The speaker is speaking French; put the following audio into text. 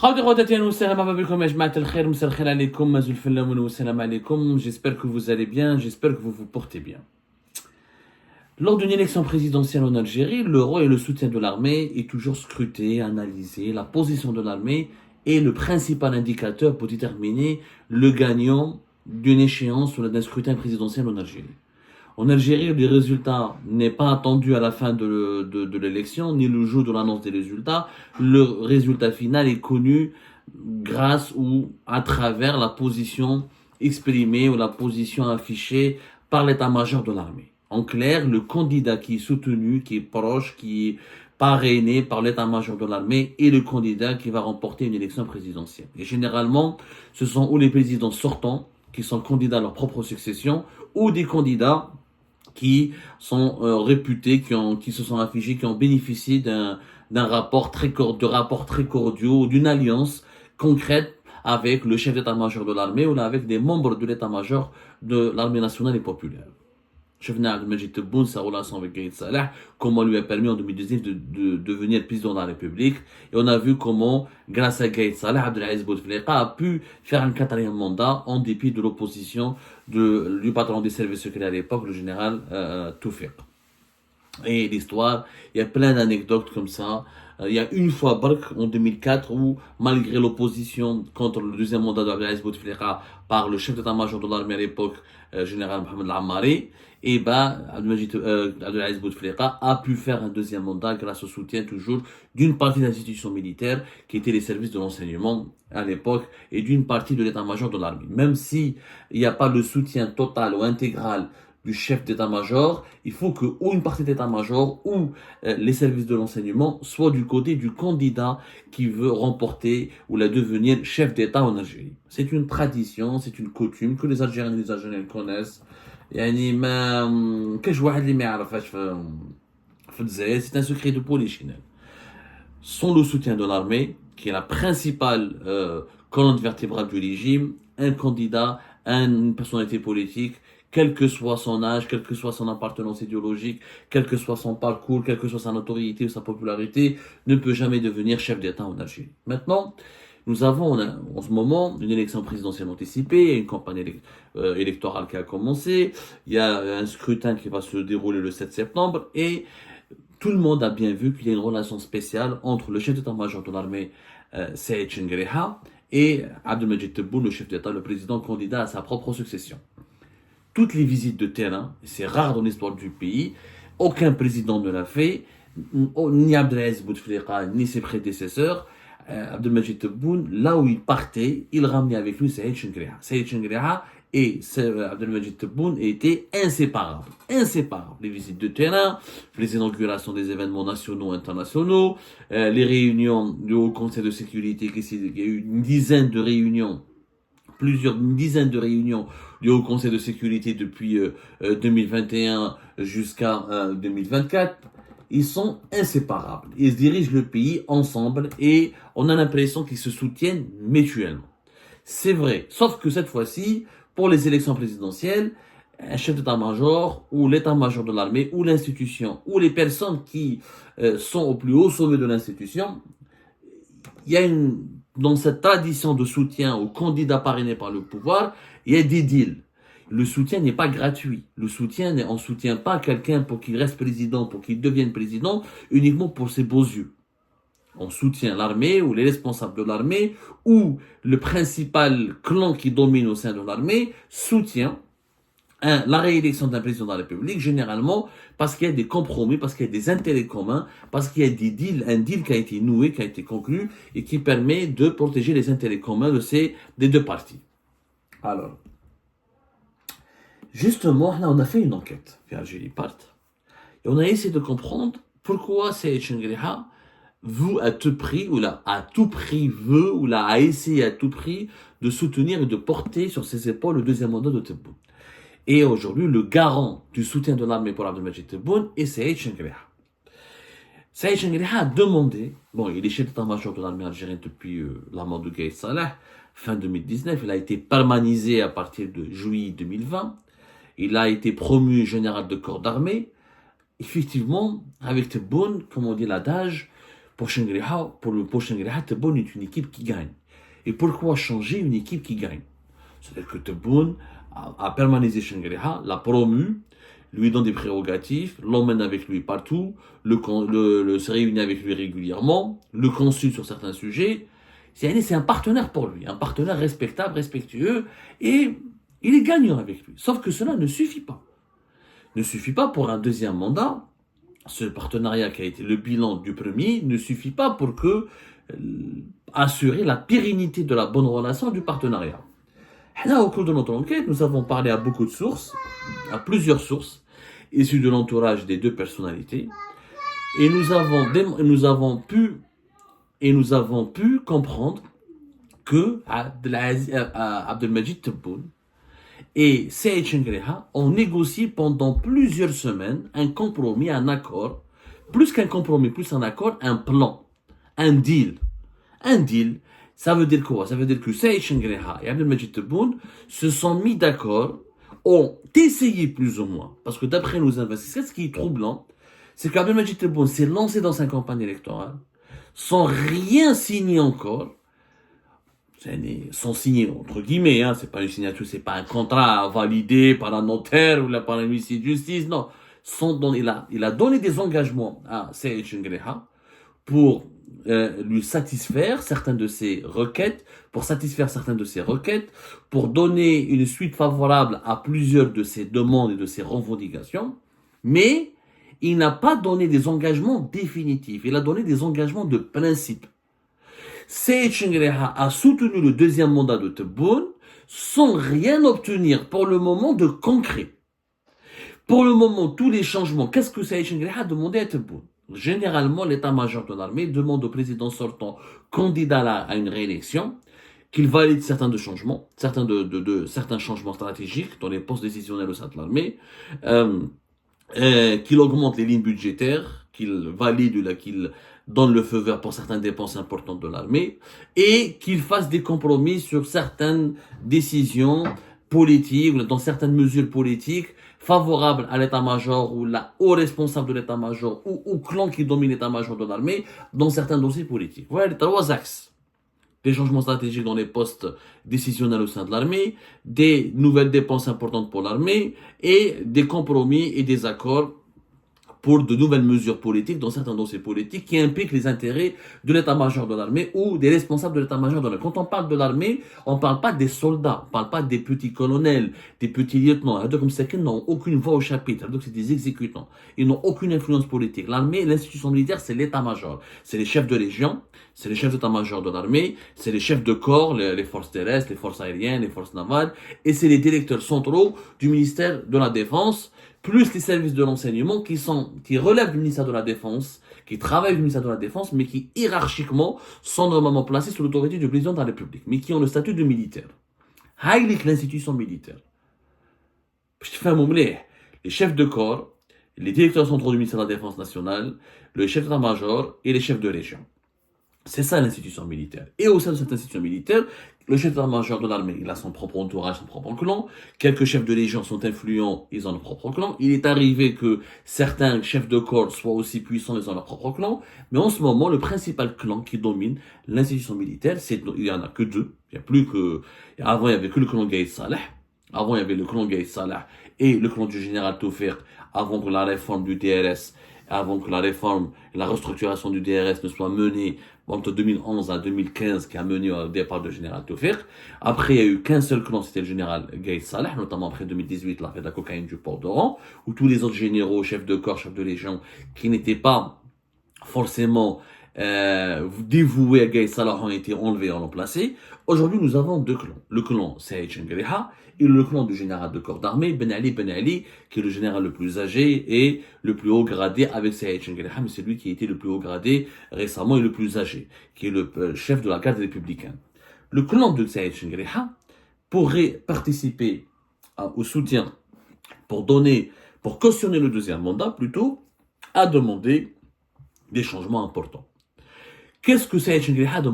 J'espère que vous allez bien, j'espère que vous vous portez bien. Lors d'une élection présidentielle en Algérie, le rôle et le soutien de l'armée est toujours scruté, analysé. La position de l'armée est le principal indicateur pour déterminer le gagnant d'une échéance ou d'un scrutin présidentiel en Algérie. En Algérie, le résultat n'est pas attendu à la fin de l'élection, ni le jour de l'annonce des résultats. Le résultat final est connu grâce ou à travers la position exprimée ou la position affichée par l'état-major de l'armée. En clair, le candidat qui est soutenu, qui est proche, qui est parrainé par l'état-major de l'armée est le candidat qui va remporter une élection présidentielle. Et généralement, ce sont ou les présidents sortants qui sont candidats à leur propre succession, ou des candidats qui sont réputés, qui se sont affichés, qui ont bénéficié d'un rapport très cordiaux, d'une alliance concrète avec le chef d'état-major de l'armée ou avec des membres de l'état-major de l'armée nationale et populaire. Chefna Abdelmajid Tebboune, sa relation avec Gaïd Salah, comment lui a permis en 2019 de devenir président de la République. Et on a vu comment, grâce à Gaïd Salah, Abdelaziz Bouteflika a pu faire un quatrième mandat en dépit de l'opposition du patron des services secrets à l'époque, le général Toufiq. Et l'histoire, il y a plein d'anecdotes comme ça. Il y a une fois Bark en 2004 où, malgré l'opposition contre le deuxième mandat d'Abdelaziz Bouteflika par le chef d'état-major de l'armée à l'époque, général Mohamed Al-Ammari, et Abdelaziz Bouteflika a pu faire un deuxième mandat grâce au soutien toujours d'une partie des institutions militaires qui étaient les services de renseignement à l'époque et d'une partie de l'état-major de l'armée. Même si il n'y a pas le soutien total ou intégral du chef d'état-major, il faut que ou une partie d'état-major ou les services de l'enseignement soient du côté du candidat qui veut remporter ou la devenir chef d'État en Algérie. C'est une tradition, c'est une coutume que les Algériens et les Algériennes connaissent. يعني ما كاش واحد اللي ما يعرفهاش في الجزائر, c'est un secret de polichinelle. Sans le soutien de l'armée, qui est la principale colonne vertébrale du régime, un candidat, une personnalité politique, quel que soit son âge, quelle que soit son appartenance idéologique, quel que soit son parcours, quelle que soit sa notoriété ou sa popularité, ne peut jamais devenir chef d'État en Algérie. Maintenant, nous avons en ce moment une élection présidentielle anticipée, une campagne électorale qui a commencé, il y a un scrutin qui va se dérouler le 7 septembre et tout le monde a bien vu qu'il y a une relation spéciale entre le chef d'état-major de l'armée, Saïd Chenguereha, et Abdelmajid Tebboune, le chef d'État, le président candidat à sa propre succession. Toutes les visites de terrain, c'est rare dans l'histoire du pays, aucun président ne l'a fait, ni Abdelaziz Bouteflika, ni ses prédécesseurs. Abdelmajid Tebboune, là où il partait, il ramenait avec lui Saïd Chenguereha. Saïd Chenguereha et Abdelmajid Tebboune étaient inséparables. Inséparables. Les visites de terrain, les inaugurations des événements nationaux et internationaux, les réunions du Haut Conseil de sécurité, il y a eu une dizaine de réunions du Haut Conseil de sécurité depuis 2021 jusqu'à 2024. Ils sont inséparables. Ils dirigent le pays ensemble et on a l'impression qu'ils se soutiennent mutuellement. C'est vrai, sauf que cette fois-ci, pour les élections présidentielles, un chef d'état-major ou l'état-major de l'armée ou l'institution ou les personnes qui sont au plus haut sommet de l'institution, il y a dans cette tradition de soutien aux candidats parrainés par le pouvoir, il y a des deals. Le soutien n'est pas gratuit. On ne soutient pas quelqu'un pour qu'il reste président, pour qu'il devienne président, uniquement pour ses beaux yeux. On soutient l'armée ou les responsables de l'armée ou le principal clan qui domine au sein de l'armée soutient la réélection d'un président de la République, généralement parce qu'il y a des compromis, parce qu'il y a des intérêts communs, parce qu'il y a des deals, un deal qui a été noué, qui a été conclu et qui permet de protéger les intérêts communs des deux parties. Alors, justement, là, on a fait une enquête via Algérie Part et on a essayé de comprendre pourquoi Saïd Chenguereha veut à tout prix, a essayé à tout prix de soutenir et de porter sur ses épaules le deuxième mandat de Tebboune. Et aujourd'hui, le garant du soutien de l'armée pour Abdelmajid Tebboune est Saïd Chenguereha. Saïd Chenguereha a demandé, il est chef d'état-major de l'armée algérienne depuis la mort de Gaïd Salah, fin 2019, il a été permanisé à partir de juillet 2020, il a été promu général de corps d'armée. Effectivement, avec Tebboune, comme on dit l'adage, Pour Shengriha, Tebboune est une équipe qui gagne. Et pourquoi changer une équipe qui gagne? C'est-à-dire que Tebboune a permanenté Shengriha, l'a promu, lui donne des prérogatives, l'emmène avec lui partout, se réunit avec lui régulièrement, le consulte sur certains sujets. C'est un partenaire pour lui, un partenaire respectable, respectueux, et il est gagnant avec lui. Sauf que cela ne suffit pas. Ne suffit pas pour un deuxième mandat. Ce partenariat qui a été le bilan du premier ne suffit pas pour assurer la pérennité de la bonne relation du partenariat. Là, au cours de notre enquête, nous avons parlé à beaucoup de sources, à plusieurs sources, issues de l'entourage des deux personnalités, et nous avons pu comprendre que Abdelmajid Tebboune et Saïd Shengriha ont négocié pendant plusieurs semaines un compromis, un accord, plus qu'un compromis, plus un accord, un plan, un deal. Un deal, ça veut dire quoi? Ça veut dire que Saïd Shengriha et Abdelmajid Tebboune se sont mis d'accord, ont essayé plus ou moins, parce que d'après nos investisseurs, ce qui est troublant, c'est qu'Abdelmajid Tebboune s'est lancé dans sa campagne électorale sans rien signer encore, sans signer, entre guillemets, c'est pas une signature, c'est pas un contrat validé par un notaire ou par un huissier de justice, non. Il a donné des engagements à Saïd Shengriha pour lui satisfaire certaines de ses requêtes, pour donner une suite favorable à plusieurs de ses demandes et de ses revendications, mais il n'a pas donné des engagements définitifs, il a donné des engagements de principe. Saïd Shengriha a soutenu le deuxième mandat de Tebboune sans rien obtenir pour le moment de concret. Pour le moment, tous les changements, qu'est-ce que Saïd Shengriha a demandé à Tebboune? Généralement, l'état-major de l'armée demande au président sortant, candidat à une réélection, qu'il valide certains changements stratégiques dans les postes décisionnels au sein de l'armée, qu'il augmente les lignes budgétaires, qu'il valide, qu'il donne le feu vert pour certaines dépenses importantes de l'armée, et qu'il fasse des compromis sur certaines décisions politiques, dans certaines mesures politiques, favorables à l'état-major ou aux responsables de l'état-major ou au clan qui domine l'état-major de l'armée dans certains dossiers politiques. Voilà les trois axes. Des changements stratégiques dans les postes décisionnels au sein de l'armée, des nouvelles dépenses importantes pour l'armée et des compromis et des accords pour de nouvelles mesures politiques dans certains dossiers politiques qui impliquent les intérêts de l'état-major de l'armée ou des responsables de l'état-major de l'armée. Quand on parle de l'armée, on ne parle pas des soldats, on ne parle pas des petits colonels, des petits lieutenants. Comme c'est qu'ils n'ont aucune voix au chapitre, donc c'est des exécutants. Ils n'ont aucune influence politique. L'armée, l'institution militaire, c'est l'état-major. C'est les chefs de légion, c'est les chefs d'état-major de l'armée, c'est les chefs de corps, les forces terrestres, les forces aériennes, les forces navales, et c'est les directeurs centraux du ministère de la Défense, plus les services de renseignement qui relèvent du ministère de la Défense, qui travaillent du ministère de la Défense, mais qui hiérarchiquement sont normalement placés sous l'autorité du président de la République, mais qui ont le statut de militaire. Haïlik l'institution militaire. Les chefs de corps, les directeurs centraux du ministère de la Défense nationale, le chef d'état-major et les chefs de région. C'est ça l'institution militaire. Et au sein de cette institution militaire, le chef d'état-major de l'armée, il a son propre entourage, son propre clan. Quelques chefs de légion sont influents, ils ont leur propre clan. Il est arrivé que certains chefs de corps soient aussi puissants, ils ont leur propre clan. Mais en ce moment, le principal clan qui domine l'institution militaire, il y en a que deux. Il y a plus que, avant il y avait que le clan Gaïd Salah. Avant il y avait le clan Gaïd Salah et le clan du général Tawfiq, avant que la réforme du DRS, avant que la restructuration du DRS ne soit menée entre 2011 à 2015, qui a mené au départ du général Tawfiq. Après, il n'y a eu qu'un seul clan, c'était le général Gaïd Salah, notamment après 2018, l'affaire de la cocaïne du port d'Oran, où tous les autres généraux, chefs de corps, chefs de légion, qui n'étaient pas forcément dévoués à Gaïd Salah ont été enlevés, remplacés. Aujourd'hui, nous avons deux clans. Le clan Saïd Shengriha et le clan du général de corps d'armée, Ben Ali, qui est le général le plus âgé et le plus haut gradé avec Saïd Shengriha, mais c'est lui qui a été le plus haut gradé récemment et le plus âgé, qui est le chef de la garde républicaine. Le clan de Saïd Shengriha pourrait participer au soutien pour cautionner le deuxième mandat, plutôt, à demander des changements importants. Qu'est-ce que Saïd Shengriha demande?